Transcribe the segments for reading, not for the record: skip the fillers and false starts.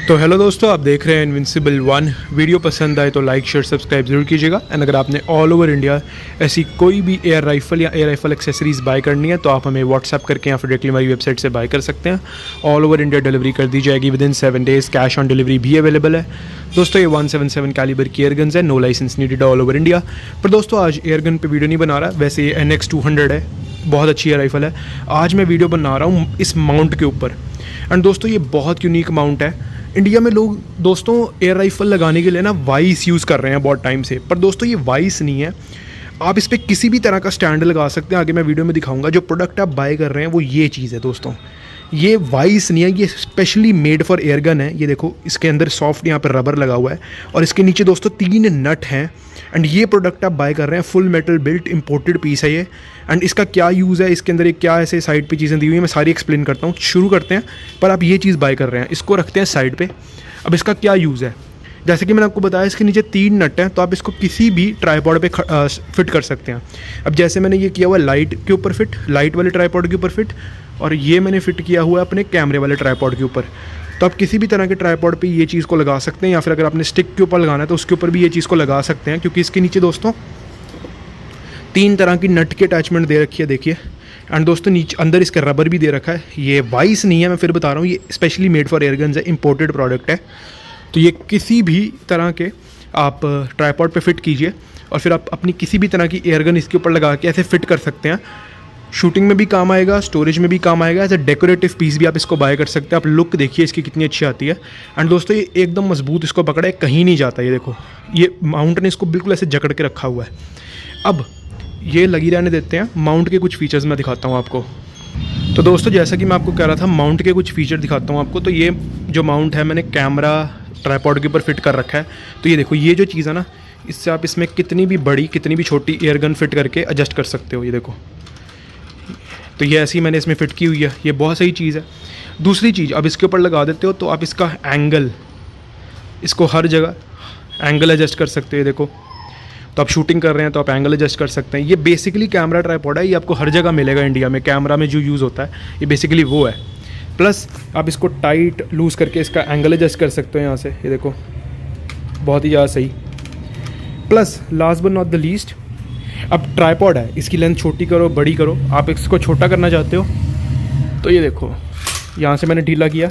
तो हेलो दोस्तों, आप देख रहे हैं इनविंसिबल 1। वीडियो पसंद आए तो लाइक शेयर सब्सक्राइब जरूर कीजिएगा। एंड अगर आपने ऑल ओवर इंडिया ऐसी कोई भी एयर राइफल या एयर राइफल एक्सेसरीज़ बाय करनी है तो आप हमें व्हाट्सअप करके या फिर डायरेक्टली हमारी वेबसाइट से बाय कर सकते हैं। ऑल ओवर इंडिया डिलीवरी कर दी जाएगी within 7 days. Cash on delivery भी अवेलेबल है। दोस्तों ये 177 कैलिबर की एयरगन्स है, no licence needed all over India. पर दोस्तों आज एयरगन पर वीडियो नहीं बना रहा, वैसे ये NX 200 है, बहुत अच्छी एयर राइफल है। आज मैं वीडियो बना रहा हूँ इस माउंट के ऊपर। एंड दोस्तों ये बहुत यूनिक माउंट है। इंडिया में लोग दोस्तों एयर राइफल लगाने के लिए ना वाइस यूज़ कर रहे हैं बहुत टाइम से, पर दोस्तों ये वाइस नहीं है। आप इस पर किसी भी तरह का स्टैंड लगा सकते हैं। आगे मैं वीडियो में दिखाऊंगा। जो प्रोडक्ट आप बाय कर रहे हैं वो ये चीज़ है दोस्तों, ये वाइस नहीं है, ये स्पेशली मेड फॉर एयरगन है। ये देखो इसके अंदर सॉफ्ट यहाँ पर रबर लगा हुआ है और इसके नीचे दोस्तों 3 नट हैं। एंड ये प्रोडक्ट आप बाय कर रहे हैं, full metal built imported piece है ये। एंड इसका क्या यूज़ है, इसके अंदर एक क्या ऐसे साइड पे चीज़ें दी हुई हैं, मैं सारी एक्सप्लेन करता हूँ। शुरू करते हैं। पर आप ये चीज़ बाय कर रहे हैं, इसको रखते हैं साइड पे। अब इसका क्या यूज़ है, जैसे कि मैंने आपको बताया इसके नीचे 3 नट हैं, तो आप इसको किसी भी ट्राईपॉड पे फिट कर सकते हैं। अब जैसे मैंने ये किया हुआ है लाइट के ऊपर फिट, लाइट वाले ट्राईपॉड के ऊपर फिट, और ये मैंने फिट किया हुआ है अपने कैमरे वाले ट्राईपॉड के ऊपर। तो आप किसी भी तरह के ट्राईपॉड पे ये चीज़ को लगा सकते हैं, या फिर अगर आपने स्टिक के ऊपर लगाना है तो उसके ऊपर भी ये चीज़ को लगा सकते हैं, क्योंकि इसके नीचे दोस्तों 3 तरह की नट की अटैचमेंट दे रखी है, देखिए। एंड दोस्तों नीचे अंदर इसका रबर भी दे रखा है। ये वाइस नहीं है, मैं फिर बता रहा हूँ, ये स्पेशली मेड फॉर एयरगन्स है, इंपोर्टेड प्रोडक्ट है। तो ये किसी भी तरह के आप ट्राईपॉड पे फिट कीजिए और फिर आप अपनी किसी भी तरह की एयरगन इसके ऊपर लगा के ऐसे फिट कर सकते हैं। शूटिंग में भी काम आएगा, स्टोरेज में भी काम आएगा। एज ए डेकोरेटिव पीस भी आप इसको बाय कर सकते हैं। आप लुक देखिए इसकी कितनी अच्छी आती है। एंड दोस्तों ये एकदम मजबूत इसको पकड़ा है, कहीं नहीं जाता। ये देखो ये माउंट ने इसको बिल्कुल ऐसे जकड़ के रखा हुआ है। अब ये लगी रहने देते हैं। माउंट के कुछ फीचर्स मैं दिखाता हूँ आपको। तो दोस्तों जैसा कि मैं आपको कह रहा था, माउंट के कुछ फीचर दिखाता हूँ आपको। तो ये जो माउंट है मैंने कैमरा ट्राईपॉड के ऊपर फिट कर रखा है। तो ये देखो ये जो चीज़ है ना, इससे आप इसमें कितनी भी बड़ी कितनी भी छोटी एयरगन फिट करके एडजस्ट कर सकते हो। ये देखो, तो ये ऐसी मैंने इसमें फ़िट की हुई है। ये बहुत सही चीज़ है। दूसरी चीज़, अब इसके ऊपर लगा देते हो तो आप इसका एंगल, इसको हर जगह एंगल एडजस्ट कर सकते हो। देखो, तो आप शूटिंग कर रहे हैं तो आप एंगल एडजस्ट कर सकते हैं। ये बेसिकली कैमरा ट्राईपॉड है, ये आपको हर जगह मिलेगा इंडिया में। कैमरा में जो यूज़ होता है ये बेसिकली वो है। प्लस आप इसको टाइट लूज़ करके इसका एंगल एडजस्ट कर सकते हो यहाँ से। ये देखो बहुत ही ज़्यादा सही। Plus last but not the least, अब ट्राईपॉड है, इसकी लेंथ छोटी करो बड़ी करो। आप इसको छोटा करना चाहते हो तो ये देखो यहाँ से मैंने ढीला किया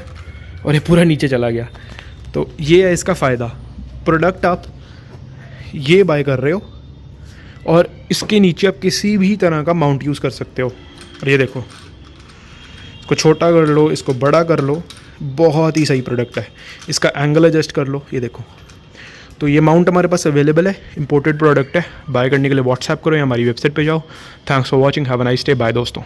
और ये पूरा नीचे चला गया। तो ये है इसका फ़ायदा। प्रोडक्ट आप ये बाय कर रहे हो और इसके नीचे आप किसी भी तरह का माउंट यूज़ कर सकते हो। और ये देखो, इसको छोटा कर लो, इसको बड़ा कर लो, बहुत ही सही प्रोडक्ट है। इसका एंगल एडजस्ट कर लो। ये देखो, तो ये माउंट हमारे पास अवेलेबल है, इंपोर्टेड प्रोडक्ट है। बाय करने के लिए व्हाट्सएप करो या हमारी वेबसाइट पे जाओ। Thanks for watching, have a nice day, bye दोस्तों।